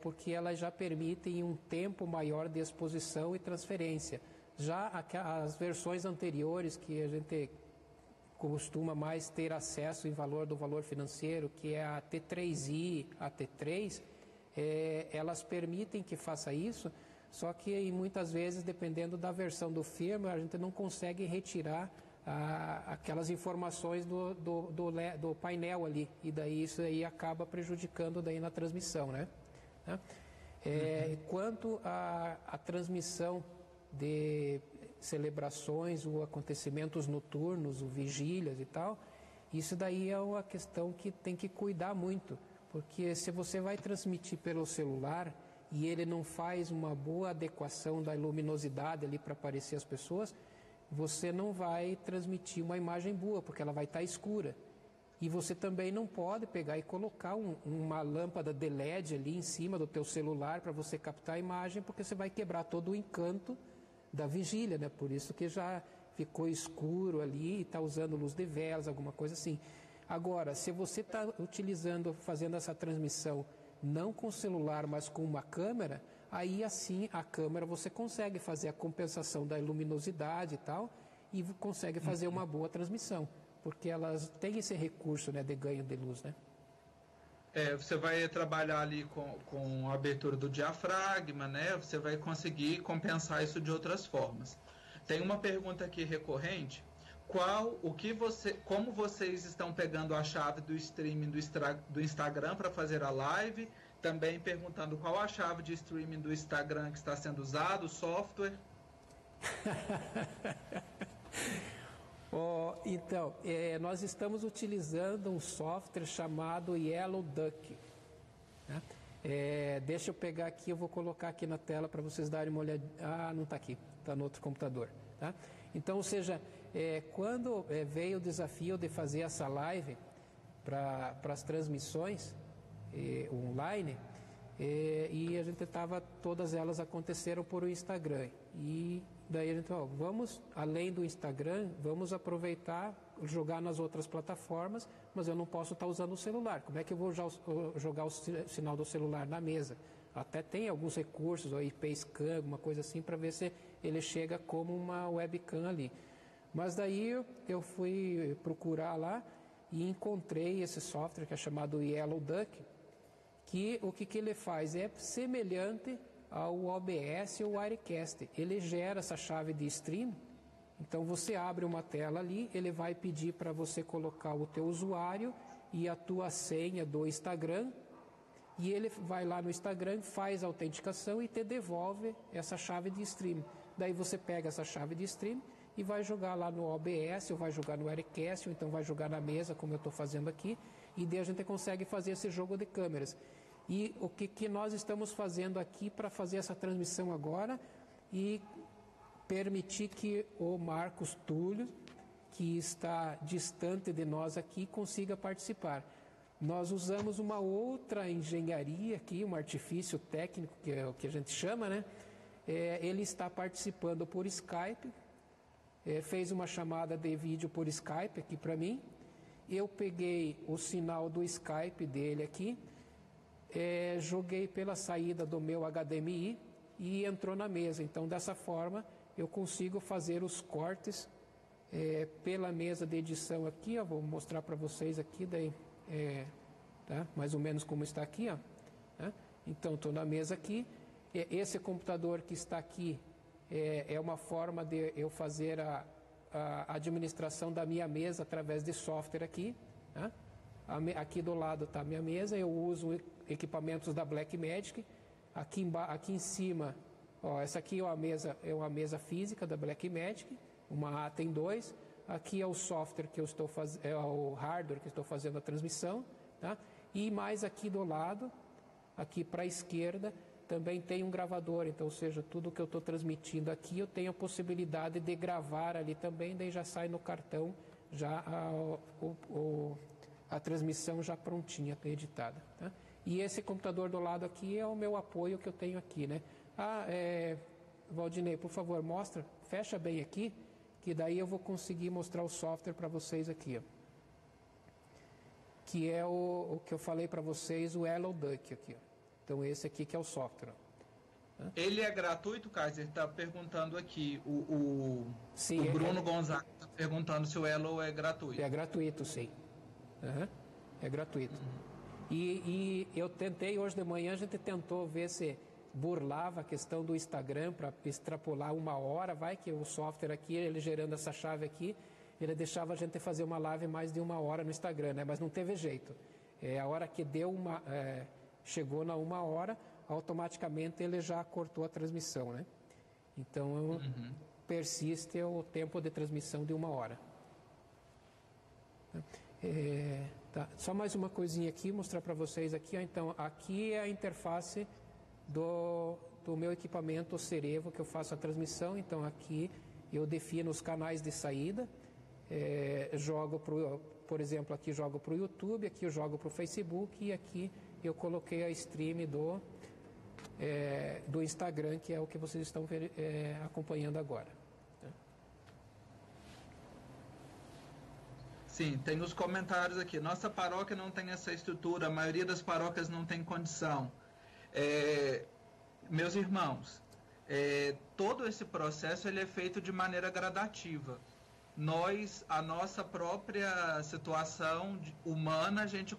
porque elas já permitem um tempo maior de exposição e transferência. Já as versões anteriores que a gente costuma mais ter acesso em valor do valor financeiro, que é a T3i, a T3, elas permitem que faça isso, só que muitas vezes, dependendo da versão do firmware, a gente não consegue retirar aquelas informações do painel ali, e daí isso aí acaba prejudicando daí na transmissão, né? Quanto à transmissão de celebrações ou acontecimentos noturnos, ou vigílias e tal, isso daí é uma questão que tem que cuidar muito, porque se você vai transmitir pelo celular e ele não faz uma boa adequação da luminosidade ali para aparecer as pessoas, você não vai transmitir uma imagem boa, porque ela vai estar escura. E você também não pode pegar e colocar uma lâmpada de LED ali em cima do teu celular para você captar a imagem, porque você vai quebrar todo o encanto da vigília, né? Por isso que já ficou escuro ali e está usando luz de velas, alguma coisa assim. Agora, se você está fazendo essa transmissão não com o celular, mas com uma câmera, aí assim a câmera você consegue fazer a compensação da luminosidade e tal, e consegue fazer uma boa transmissão, porque elas têm esse recurso, né, de ganho de luz, né? Você vai trabalhar ali com a abertura do diafragma, né? Você vai conseguir compensar isso de outras formas. Tem uma pergunta aqui recorrente: como vocês estão pegando a chave do streaming do Instagram para fazer a live? Também perguntando qual a chave de streaming do Instagram que está sendo usado, o software. Então, nós estamos utilizando um software chamado Yellow Duck, né? Deixa eu pegar aqui, eu vou colocar aqui na tela para vocês darem uma olhada. Não está aqui, está no outro computador, tá? Então, ou seja, quando veio o desafio de fazer essa live para as transmissões online, e a gente todas elas aconteceram por o Instagram, e daí a gente vamos, além do Instagram, vamos aproveitar, jogar nas outras plataformas, mas eu não posso estar usando o celular. Como é que eu vou jogar o sinal do celular na mesa? Até tem alguns recursos, o IP scan, alguma coisa assim, para ver se ele chega como uma webcam ali. Mas daí eu fui procurar lá e encontrei esse software que é chamado Yellow Duck, que o que ele faz é semelhante ao OBS ou Wirecast. Ele gera essa chave de stream, então você abre uma tela ali, ele vai pedir para você colocar o teu usuário e a tua senha do Instagram, e ele vai lá no Instagram, faz a autenticação e te devolve essa chave de stream. Daí você pega essa chave de stream e vai jogar lá no OBS, ou vai jogar no Wirecast, ou então vai jogar na mesa, como eu estou fazendo aqui, e daí a gente consegue fazer esse jogo de câmeras. E o que nós estamos fazendo aqui para fazer essa transmissão agora e permitir que o Marcos Túlio, que está distante de nós aqui, consiga participar. Nós usamos uma outra engenharia aqui, um artifício técnico, que é o que a gente chama, né? Ele está participando por Skype, fez uma chamada de vídeo por Skype aqui para mim. Eu peguei o sinal do Skype dele aqui, joguei pela saída do meu HDMI e entrou na mesa. Então, dessa forma, eu consigo fazer os cortes pela mesa de edição aqui, ó, vou mostrar para vocês aqui, daí, tá? Mais ou menos como está aqui, ó, tá? Então, estou na mesa aqui, esse computador que está aqui é uma forma de eu fazer a administração da minha mesa através de software aqui, tá? Aqui do lado está a minha mesa, eu uso equipamentos da Blackmagic, aqui em cima, ó, essa aqui é uma mesa física da Blackmagic, uma Atem 2, aqui é o software que eu estou fazendo, é o hardware que estou fazendo a transmissão, tá? E mais aqui do lado, aqui para a esquerda, também tem um gravador, então, ou seja, tudo que eu estou transmitindo aqui, eu tenho a possibilidade de gravar ali também, daí já sai no cartão já a transmissão já prontinha, editada, tá? E esse computador do lado aqui é o meu apoio que eu tenho aqui, né? Valdinei, por favor, mostra, fecha bem aqui, que daí eu vou conseguir mostrar o software para vocês aqui, ó. Que é o que eu falei para vocês, o HelloDuck aqui, ó. Então esse aqui que é o software. Ele é gratuito, Kaiser? Está perguntando aqui. Sim, o Bruno Gonzaga está perguntando se o Hello é gratuito. É gratuito, sim. É gratuito. E eu tentei, hoje de manhã, a gente tentou ver se burlava a questão do Instagram para extrapolar 1 hora, vai que o software aqui, ele gerando essa chave aqui, ele deixava a gente fazer uma live mais de 1 hora no Instagram, né? Mas não teve jeito. A hora que deu chegou na 1 hora, automaticamente ele já cortou a transmissão, né? Então, persiste o tempo de transmissão de 1 hora. Tá. Só mais uma coisinha aqui, mostrar para vocês aqui, ó. Então, aqui é a interface do meu equipamento Cerevo, que eu faço a transmissão. Então, aqui eu defino os canais de saída, jogo por exemplo, aqui jogo para o YouTube, aqui eu jogo para o Facebook e aqui eu coloquei a stream do Instagram, que é o que vocês estão acompanhando agora. Sim, tem os comentários aqui. Nossa paróquia não tem essa estrutura, a maioria das paróquias não tem condição. Meus irmãos, todo esse processo ele é feito de maneira gradativa. A nossa própria situação humana, a gente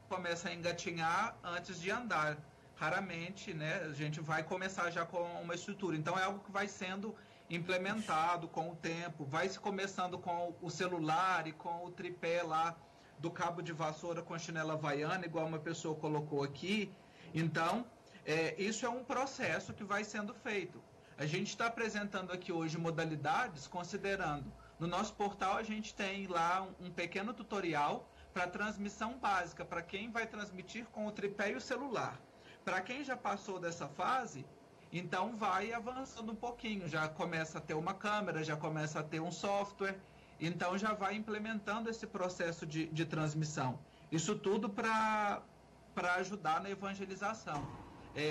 começa a engatinhar antes de andar. Raramente, né, a gente vai começar já com uma estrutura. Então, é algo que vai sendo implementado com o tempo. Vai se começando com o celular e com o tripé lá do cabo de vassoura com chinela havaiana, igual uma pessoa colocou aqui. Então, isso é um processo que vai sendo feito. A gente está apresentando aqui hoje modalidades, considerando, no nosso portal a gente tem lá um pequeno tutorial para transmissão básica, para quem vai transmitir com o tripé e o celular. Para quem já passou dessa fase, então vai avançando um pouquinho, já começa a ter uma câmera, já começa a ter um software, então já vai implementando esse processo de transmissão. Isso tudo para ajudar na evangelização.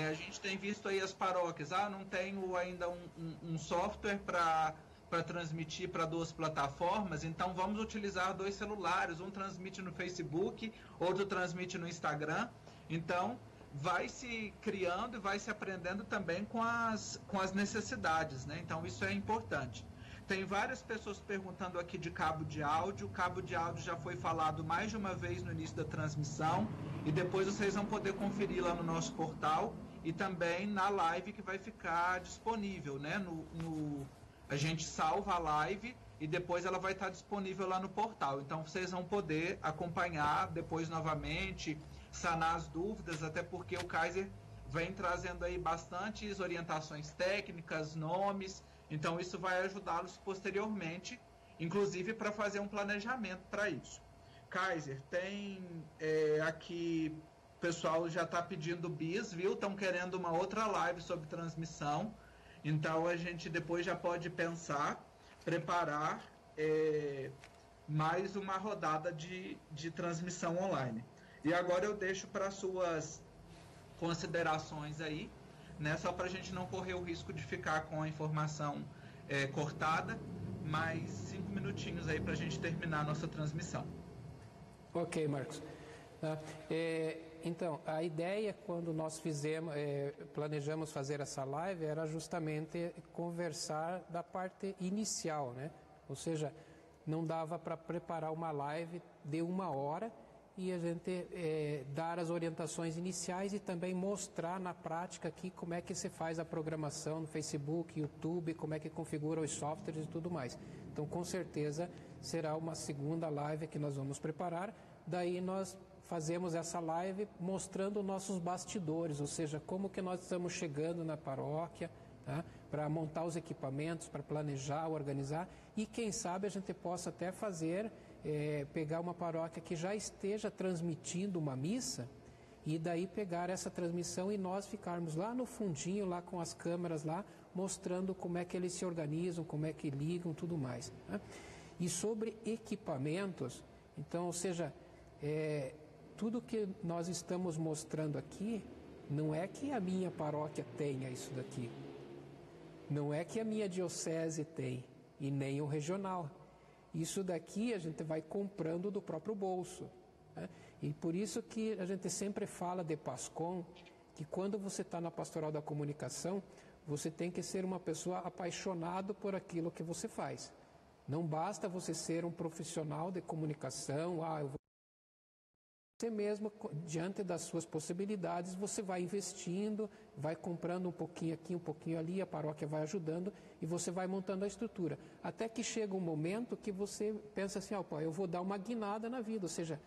A gente tem visto aí as paróquias, não tenho ainda um software para transmitir para 2 plataformas, então vamos utilizar 2 celulares, um transmite no Facebook, outro transmite no Instagram. Então, vai se criando e vai se aprendendo também com as necessidades, né? Então, isso é importante. Tem várias pessoas perguntando aqui de cabo de áudio. O cabo de áudio já foi falado mais de uma vez no início da transmissão e depois vocês vão poder conferir lá no nosso portal e também na live que vai ficar disponível, né? A gente salva a live e depois ela vai estar disponível lá no portal. Então, vocês vão poder acompanhar depois novamente, sanar as dúvidas, até porque o Kaiser vem trazendo aí bastantes orientações técnicas, nomes, então isso vai ajudá-los posteriormente, inclusive para fazer um planejamento para isso. Kaiser, tem aqui, o pessoal já está pedindo bis, viu? Estão querendo uma outra live sobre transmissão, então a gente depois já pode pensar, preparar mais uma rodada de transmissão online. E agora eu deixo para suas considerações aí, né? Só para a gente não correr o risco de ficar com a informação cortada, mais 5 minutinhos aí para a gente terminar a nossa transmissão. Ok, Marcos. Tá? Então, a ideia quando nós planejamos fazer essa live era justamente conversar da parte inicial, né? Ou seja, não dava para preparar uma live de 1 hora e a gente dar as orientações iniciais e também mostrar na prática aqui como é que se faz a programação no Facebook, YouTube, como é que configura os softwares e tudo mais. Então, com certeza, será uma segunda live que nós vamos preparar. Daí nós fazemos essa live mostrando nossos bastidores, ou seja, como que nós estamos chegando na paróquia, tá? Para montar os equipamentos, para planejar, organizar, e quem sabe a gente possa até pegar uma paróquia que já esteja transmitindo uma missa, e daí pegar essa transmissão e nós ficarmos lá no fundinho, lá com as câmeras lá, mostrando como é que eles se organizam, como é que ligam, tudo mais, né? E sobre equipamentos, então, ou seja, tudo que nós estamos mostrando aqui, não é que a minha paróquia tenha isso daqui, não é que a minha diocese tem, e nem o regional. Isso daqui a gente vai comprando do próprio bolso, né? E por isso que a gente sempre fala de PASCOM, que quando você está na pastoral da comunicação, você tem que ser uma pessoa apaixonada por aquilo que você faz. Não basta você ser um profissional de comunicação, você mesmo, diante das suas possibilidades, você vai investindo, vai comprando um pouquinho aqui, um pouquinho ali, a paróquia vai ajudando e você vai montando a estrutura. Até que chega um momento que você pensa assim, eu vou dar uma guinada na vida, ou seja,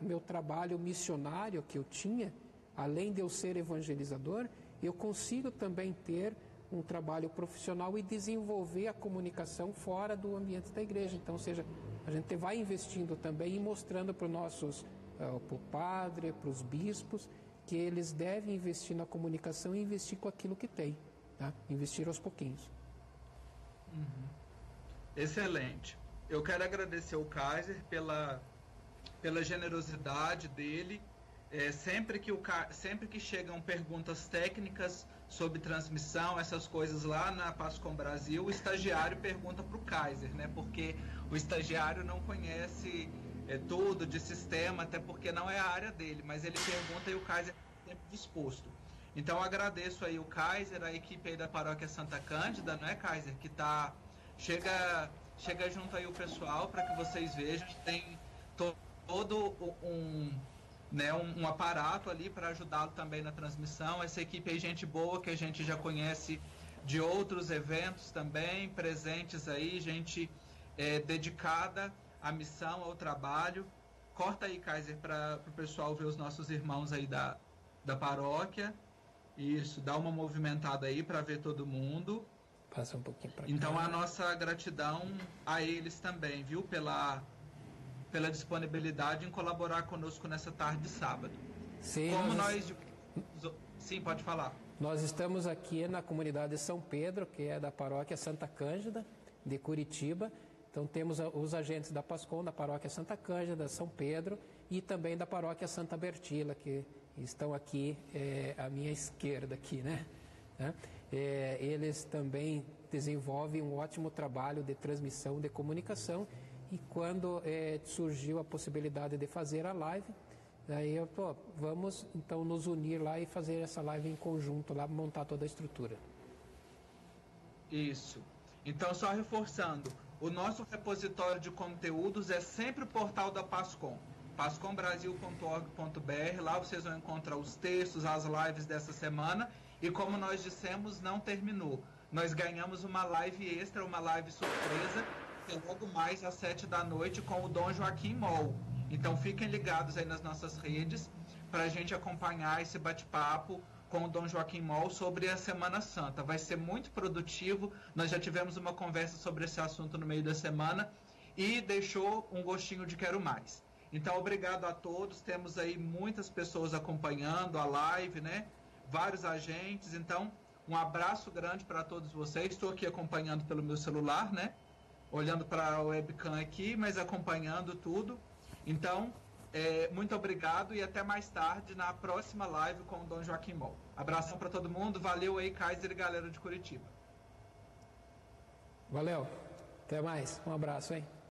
meu trabalho missionário que eu tinha, além de eu ser evangelizador, eu consigo também ter um trabalho profissional e desenvolver a comunicação fora do ambiente da igreja. Então, ou seja, a gente vai investindo também e mostrando para o padre, para os bispos, que eles devem investir na comunicação e investir com aquilo que tem, tá? Investir aos pouquinhos. Uhum. Excelente. Eu quero agradecer ao Kaiser pela generosidade dele. Sempre que chegam perguntas técnicas sobre transmissão, essas coisas lá na PASCOM Brasil, o estagiário pergunta para o Kaiser, né? Porque o estagiário não conhece tudo de sistema, até porque não é a área dele, mas ele pergunta e o Kaiser está sempre disposto. Então, agradeço aí o Kaiser, a equipe aí da Paróquia Santa Cândida, não é, Kaiser? Que chega junto aí o pessoal para que vocês vejam, tem todo um aparato ali para ajudá-lo também na transmissão. Essa equipe é gente boa, que a gente já conhece de outros eventos também, presentes aí, gente dedicada à missão, ao trabalho. Corta aí, Kaiser, para o pessoal ver os nossos irmãos aí da paróquia. Isso, dá uma movimentada aí para ver todo mundo. Passa um pouquinho para cá. Então, a nossa gratidão a eles também, viu? Pela disponibilidade em colaborar conosco nessa tarde de sábado. Sim, Sim, pode falar. Nós estamos aqui na comunidade de São Pedro, que é da paróquia Santa Cândida, de Curitiba. Então temos os agentes da PASCOM, da paróquia Santa Cândida, São Pedro, e também da paróquia Santa Bertila, que estão aqui à minha esquerda aqui, né? Eles também desenvolvem um ótimo trabalho de transmissão, de comunicação. E quando surgiu a possibilidade de fazer a live, daí vamos então nos unir lá e fazer essa live em conjunto lá, montar toda a estrutura. Isso. Então, só reforçando, o nosso repositório de conteúdos é sempre o portal da PASCOM, pascombrasil.org.br. Lá vocês vão encontrar os textos, as lives dessa semana. E como nós dissemos, não terminou. Nós ganhamos uma live extra, uma live surpresa, logo mais às 19h com o Dom Joaquim Moll. Então fiquem ligados aí nas nossas redes para a gente acompanhar esse bate-papo com o Dom Joaquim Moll sobre a Semana Santa. Vai ser muito produtivo, nós já tivemos uma conversa sobre esse assunto no meio da semana e deixou um gostinho de quero mais. Então obrigado a todos, temos aí muitas pessoas acompanhando a live, né? Vários agentes, então um abraço grande para todos vocês. Estou aqui acompanhando pelo meu celular, né? Olhando para a webcam aqui, mas acompanhando tudo. Então, muito obrigado e até mais tarde na próxima live com o Dom Joaquim Moll. Abração para todo mundo, valeu aí, Kaiser e galera de Curitiba. Valeu, até mais, um abraço, hein?